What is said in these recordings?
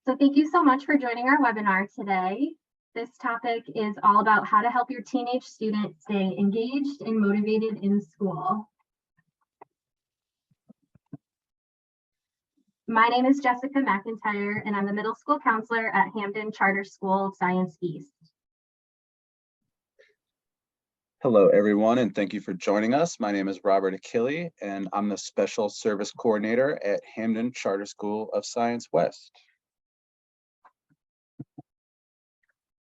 So thank you so much for joining our webinar today. This topic is all about how to help your teenage student stay engaged and motivated in school. My name is Jessica McIntyre, and I'm the middle school counselor at Hampden Charter School of Science East. Hello, everyone, and thank you for joining us. My name is Robert Ackilli, and I'm the Special Service Coordinator at Hampden Charter School of Science West.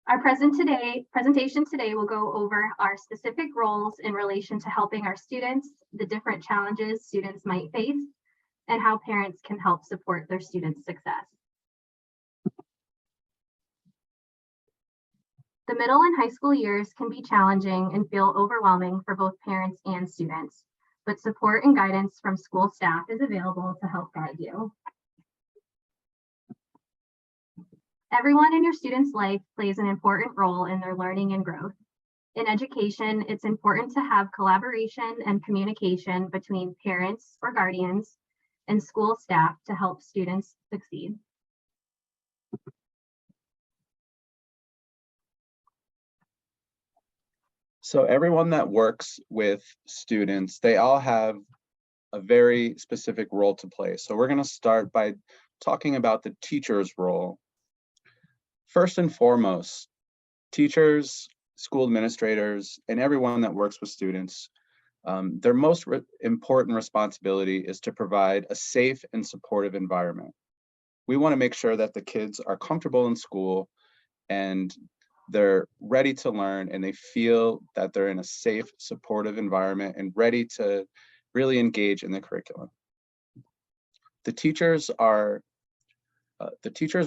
Our presentation today will go over our specific roles in relation to helping our students, the different challenges students might face, and how parents can help support their students' success. The middle and high school years can be challenging and feel overwhelming for both parents and students, but support and guidance from school staff is available to help guide you. Everyone in your student's life plays an important role in their learning and growth. In education, it's important to have collaboration and communication between parents or guardians and school staff to help students succeed. So everyone that works with students, they all have a very specific role to play. So we're going to start by talking about the teacher's role. First and foremost, teachers, school administrators, and everyone that works with students, their most important responsibility is to provide a safe and supportive environment. We want to make sure that the kids are comfortable in school and they're ready to learn and they feel that they're in a safe, supportive environment and ready to really engage in the curriculum. The teacher's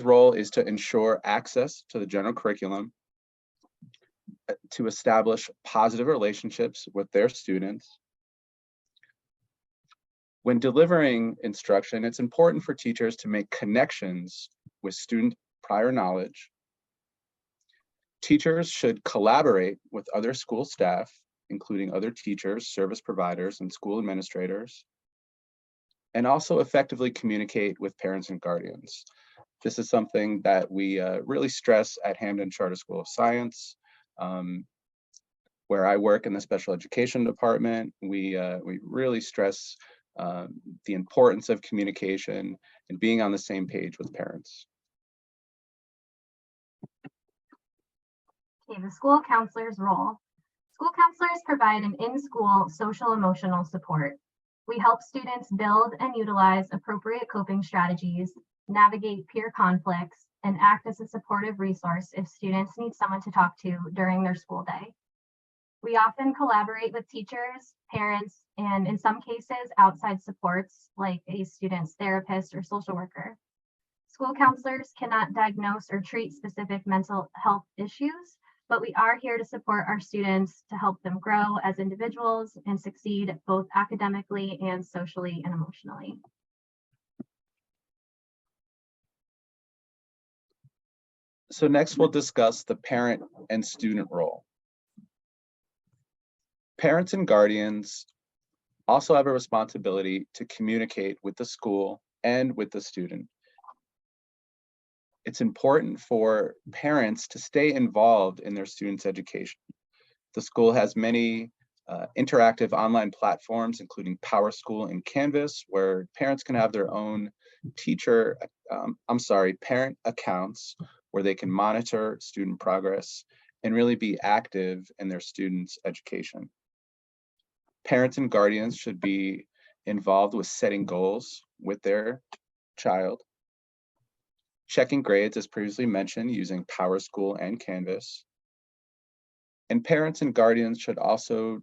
role is to ensure access to the general curriculum, to establish positive relationships with their students. When delivering instruction, it's important for teachers to make connections with student prior knowledge. Teachers should collaborate with other school staff, including other teachers, service providers, and school administrators, and also effectively communicate with parents and guardians. This is something that we really stress at Hampden Charter School of Science. Where I work in the special education department, we really stress the importance of communication and being on the same page with parents. Okay, the school counselor's role. School counselors provide an in-school social emotional support. We help students build and utilize appropriate coping strategies, navigate peer conflicts, and act as a supportive resource if students need someone to talk to during their school day. We often collaborate with teachers, parents, and in some cases, outside supports like a student's therapist or social worker. School counselors cannot diagnose or treat specific mental health issues, but we are here to support our students to help them grow as individuals and succeed both academically and socially and emotionally. So next we'll discuss the parent and student role. Parents and guardians also have a responsibility to communicate with the school and with the student. It's important for parents to stay involved in their students' education. The school has many interactive online platforms, including PowerSchool and Canvas, where parents can have their own parent accounts where they can monitor student progress and really be active in their students' education. Parents and guardians should be involved with setting goals with their child, checking grades as previously mentioned using PowerSchool and Canvas. And parents and guardians should also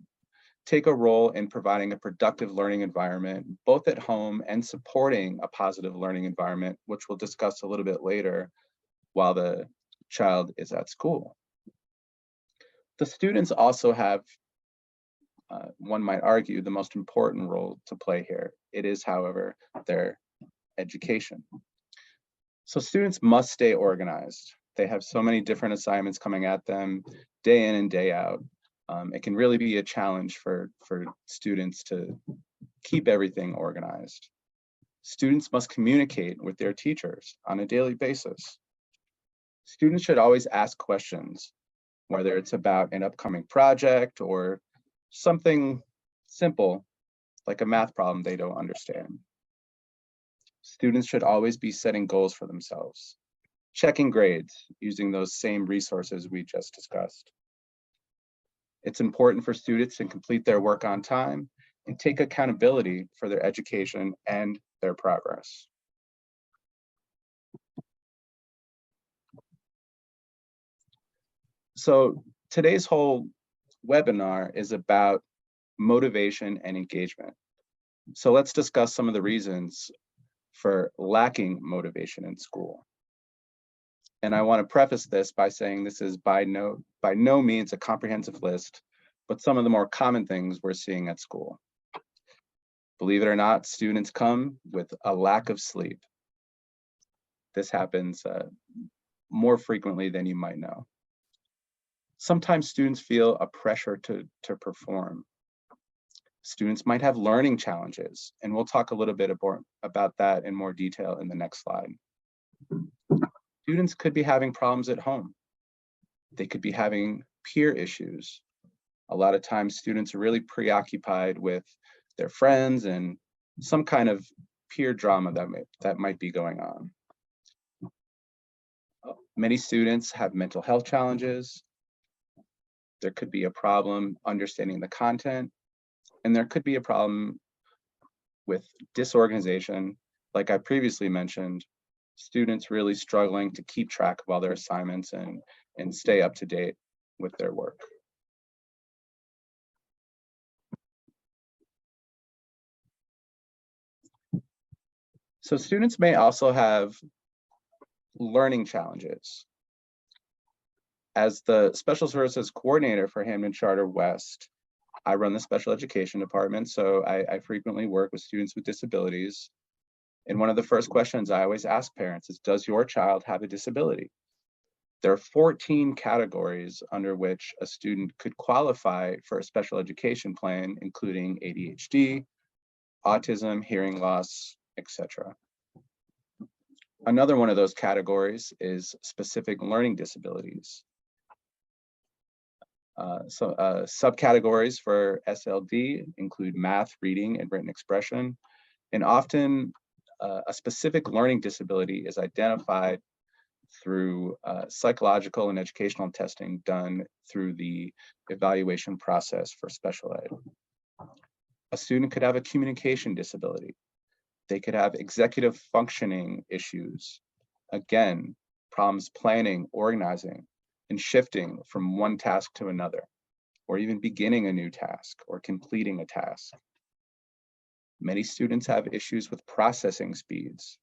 take a role in providing a productive learning environment, both at home and supporting a positive learning environment, which we'll discuss a little bit later while the child is at school. The students also have, one might argue, the most important role to play here. It is, however, their education. So students must stay organized. They have so many different assignments coming at them day in and day out. It can really be a challenge for students to keep everything organized. Students must communicate with their teachers on a daily basis. Students should always ask questions, whether it's about an upcoming project or something simple like a math problem they don't understand. Students should always be setting goals for themselves, checking grades using those same resources we just discussed. It's important for students to complete their work on time and take accountability for their education and their progress. So today's whole webinar is about motivation and engagement. So let's discuss some of the reasons for lacking motivation in school. And I want to preface this by saying this is by no means a comprehensive list, but some of the more common things we're seeing at school. Believe it or not, students come with a lack of sleep. This happens more frequently than you might know. Sometimes students feel a pressure to perform. Students might have learning challenges, and we'll talk a little bit about that in more detail in the next slide. Students could be having problems at home. They could be having peer issues. A lot of times students are really preoccupied with their friends and some kind of peer drama that might be going on. Many students have mental health challenges. There could be a problem understanding the content, and there could be a problem with disorganization. Like I previously mentioned, students really struggling to keep track of all their assignments and stay up to date with their work. So students may also have learning challenges. As the special services coordinator for Hampden Charter West, I run the special education department, so I frequently work with students with disabilities. And one of the first questions I always ask parents is, does your child have a disability? There are 14 categories under which a student could qualify for a special education plan, including ADHD, autism, hearing loss, etc. Another one of those categories is specific learning disabilities. Subcategories for SLD include math, reading, and written expression. And often a specific learning disability is identified through psychological and educational testing done through the evaluation process for special ed. A student could have a communication disability. They could have executive functioning issues. Again, problems planning, organizing, and shifting from one task to another, or even beginning a new task or completing a task. Many students have issues with processing speeds.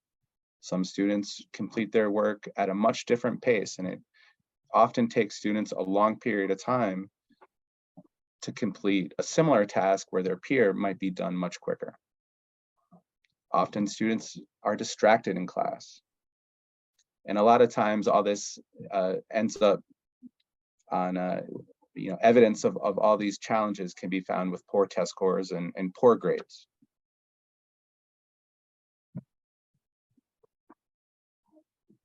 Some students complete their work at a much different pace, and it often takes students a long period of time to complete a similar task where their peer might be done much quicker. Often students are distracted in class. And a lot of times all this ends up on evidence of all these challenges can be found with poor test scores and poor grades.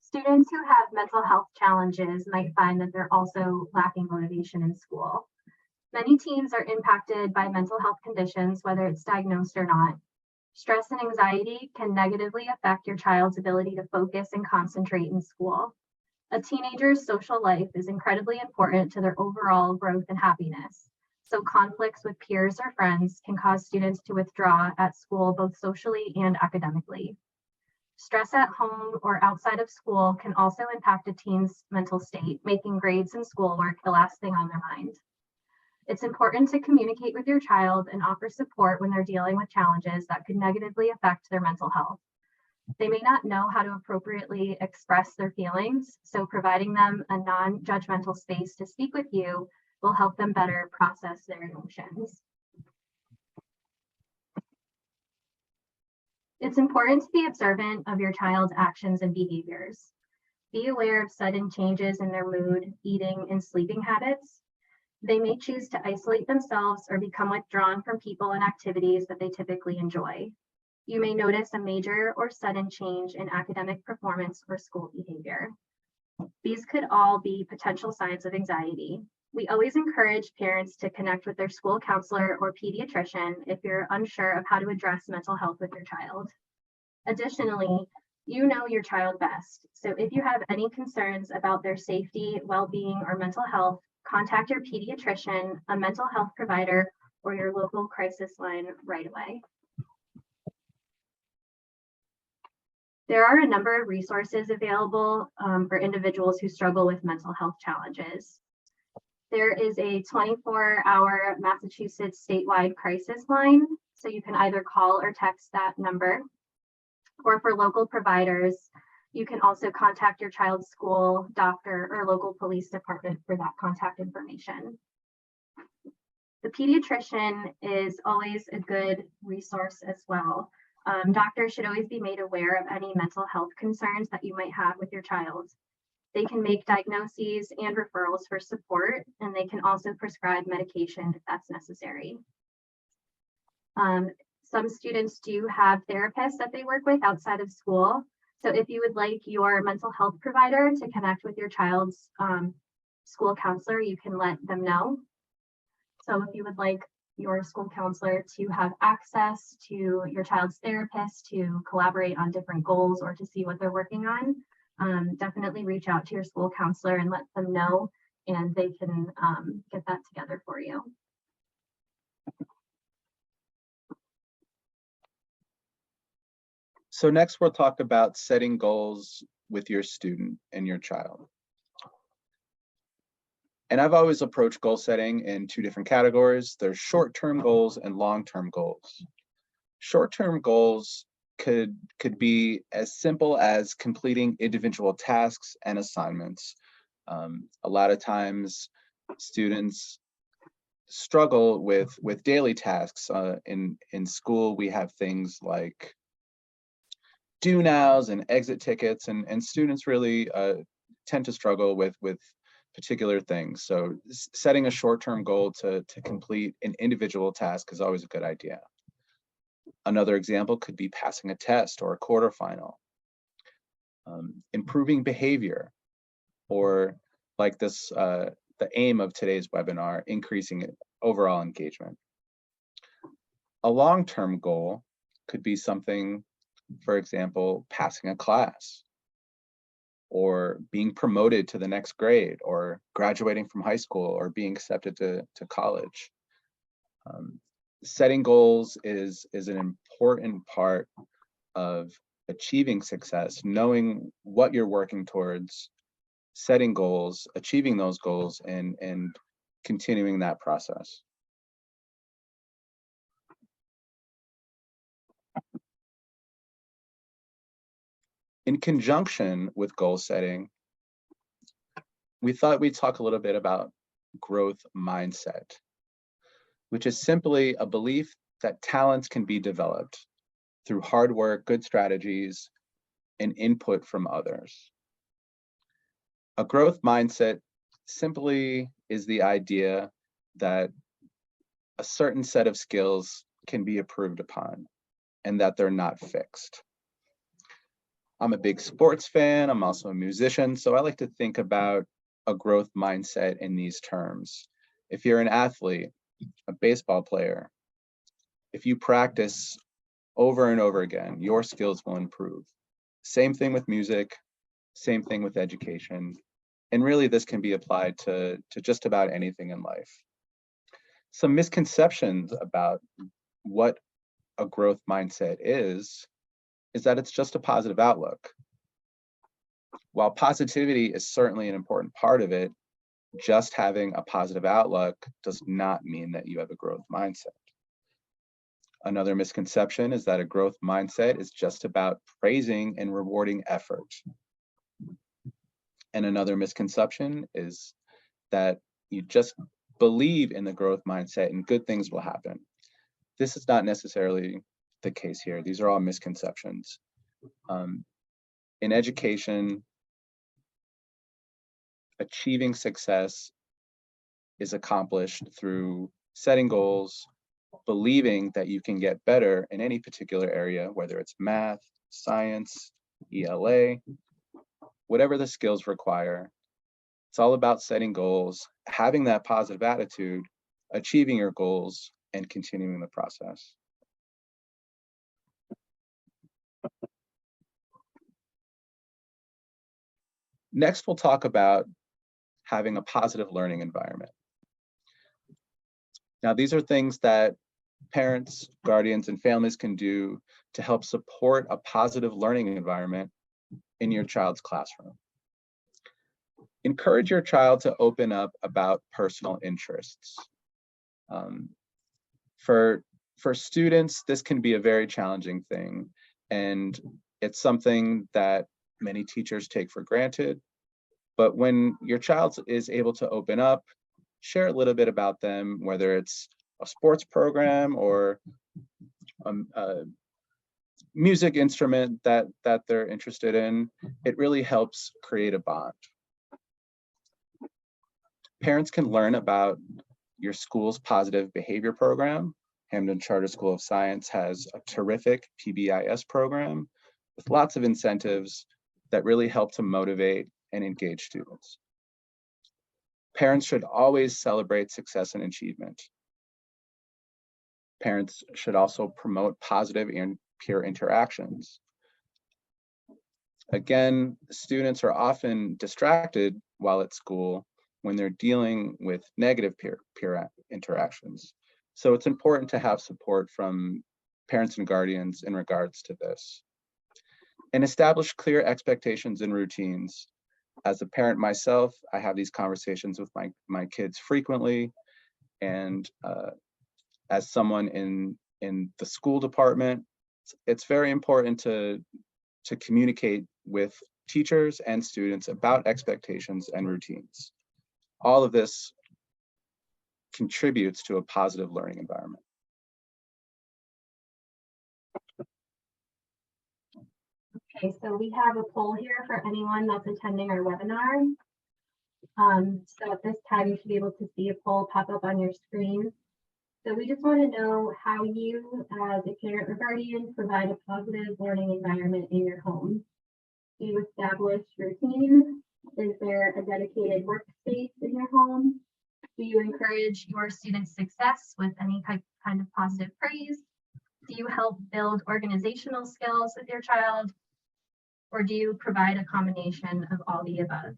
Students who have mental health challenges might find that they're also lacking motivation in school. Many teens are impacted by mental health conditions, whether it's diagnosed or not. Stress and anxiety can negatively affect your child's ability to focus and concentrate in school. A teenager's social life is incredibly important to their overall growth and happiness. So conflicts with peers or friends can cause students to withdraw at school, both socially and academically. Stress at home or outside of school can also impact a teen's mental state, making grades and schoolwork the last thing on their mind. It's important to communicate with your child and offer support when they're dealing with challenges that could negatively affect their mental health. They may not know how to appropriately express their feelings, so providing them a non-judgmental space to speak with you will help them better process their emotions. It's important to be observant of your child's actions and behaviors. Be aware of sudden changes in their mood, eating, and sleeping habits. They may choose to isolate themselves or become withdrawn from people and activities that they typically enjoy. You may notice a major or sudden change in academic performance or school behavior. These could all be potential signs of anxiety. We always encourage parents to connect with their school counselor or pediatrician if you're unsure of how to address mental health with your child. Additionally, you know your child best. So if you have any concerns about their safety, well-being, or mental health, contact your pediatrician, a mental health provider, or your local crisis line right away. There are a number of resources available for individuals who struggle with mental health challenges. There is a 24-hour Massachusetts statewide crisis line, so you can either call or text that number. Or for local providers, you can also contact your child's school, doctor, or local police department for that contact information. The pediatrician is always a good resource as well. Doctors should always be made aware of any mental health concerns that you might have with your child. They can make diagnoses and referrals for support, and they can also prescribe medication if that's necessary. Some students do have therapists that they work with outside of school. So if you would like your mental health provider to connect with your child's school counselor, you can let them know. So if you would like your school counselor to have access to your child's therapist to collaborate on different goals or to see what they're working on, definitely reach out to your school counselor and let them know, and they can get that together for you. So next we'll talk about setting goals with your student and your child. And I've always approached goal setting in two different categories. There's short-term goals and long-term goals. Short-term goals could be as simple as completing individual tasks and assignments. A lot of times students struggle with daily tasks. In school, we have things like do nows and exit tickets, and students really tend to struggle with particular things. So setting a short-term goal to complete an individual task is always a good idea. Another example could be passing a test or a quarterfinal. Improving behavior, or like this, the aim of today's webinar, increasing overall engagement. A long-term goal could be something, for example, passing a class, or being promoted to the next grade, or graduating from high school, or being accepted to college. Setting goals is an important part of achieving success, knowing what you're working towards, setting goals, achieving those goals, and continuing that process. In conjunction with goal setting, we thought we'd talk a little bit about growth mindset, which is simply a belief that talents can be developed through hard work, good strategies, and input from others. A growth mindset simply is the idea that a certain set of skills can be improved upon and that they're not fixed. I'm a big sports fan. I'm also a musician, so I like to think about a growth mindset in these terms. If you're an athlete, a baseball player, if you practice over and over again, your skills will improve. Same thing with music, same thing with education. And really this can be applied to just about anything in life. Some misconceptions about what a growth mindset is that it's just a positive outlook. While positivity is certainly an important part of it, just having a positive outlook does not mean that you have a growth mindset. Another misconception is that a growth mindset is just about praising and rewarding effort. And another misconception is that you just believe in the growth mindset and good things will happen. This is not necessarily the case here. These are all misconceptions. In education, achieving success is accomplished through setting goals, believing that you can get better in any particular area, whether it's math, science, ELA, whatever the skills require. It's all about setting goals, having that positive attitude, achieving your goals, and continuing the process. Next, we'll talk about having a positive learning environment. Now, these are things that parents, guardians, and families can do to help support a positive learning environment in your child's classroom. Encourage your child to open up about personal interests. For students, this can be a very challenging thing, and it's something that many teachers take for granted. But when your child is able to open up, share a little bit about them, whether it's a sports program or a music instrument that they're interested in, it really helps create a bond. Parents can learn about your school's positive behavior program. Hampden Charter School of Science has a terrific PBIS program with lots of incentives that really help to motivate and engage students. Parents should always celebrate success and achievement. Parents should also promote positive and peer interactions. Again, students are often distracted while at school when they're dealing with negative peer interactions. So it's important to have support from parents and guardians in regards to this. And establish clear expectations and routines. As a parent myself, I have these conversations with my kids frequently. And as someone in the school department, it's very important to communicate with teachers and students about expectations and routines. All of this contributes to a positive learning environment. Okay, so we have a poll here for anyone that's attending our webinar. So at this time, you should be able to see a poll pop up on your screen. So we just want to know how you, as a parent or guardian, provide a positive learning environment in your home. Do you establish routines? Is there a dedicated workspace in your home? Do you encourage your students' success with any kind of positive praise? Do you help build organizational skills with your child? Or do you provide a combination of all the above?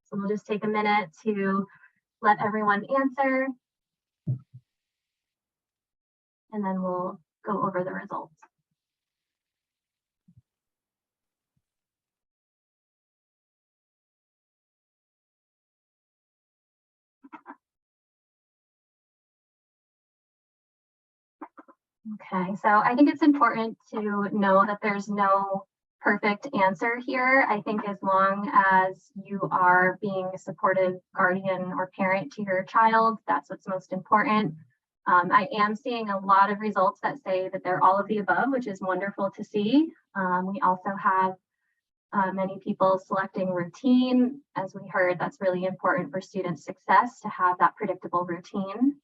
So we'll just take a minute to let everyone answer, and then we'll go over the results. Okay, so I think it's important to know that there's no perfect answer here. I think as long as you are being a supportive guardian or parent to your child, that's what's most important. I am seeing a lot of results that say that they're all of the above, which is wonderful to see. We also have many people selecting routine. As we heard, that's really important for student success to have that predictable routine.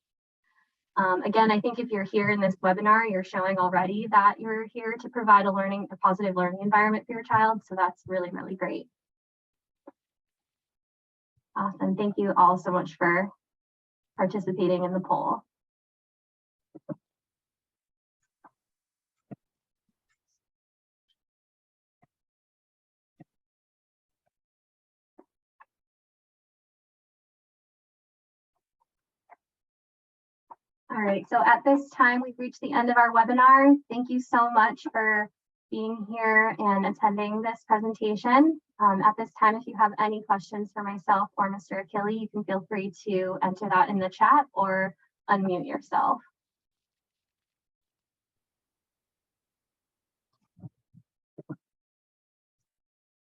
Again, I think if you're here in this webinar, you're showing already that you're here to provide a positive learning environment for your child. So that's really, really great. Awesome. Thank you all so much for participating in the poll. All right, so at this time, we've reached the end of our webinar. Thank you so much for being here and attending this presentation. At this time, if you have any questions for myself or Mr. Ackilli, you can feel free to enter that in the chat or unmute yourself.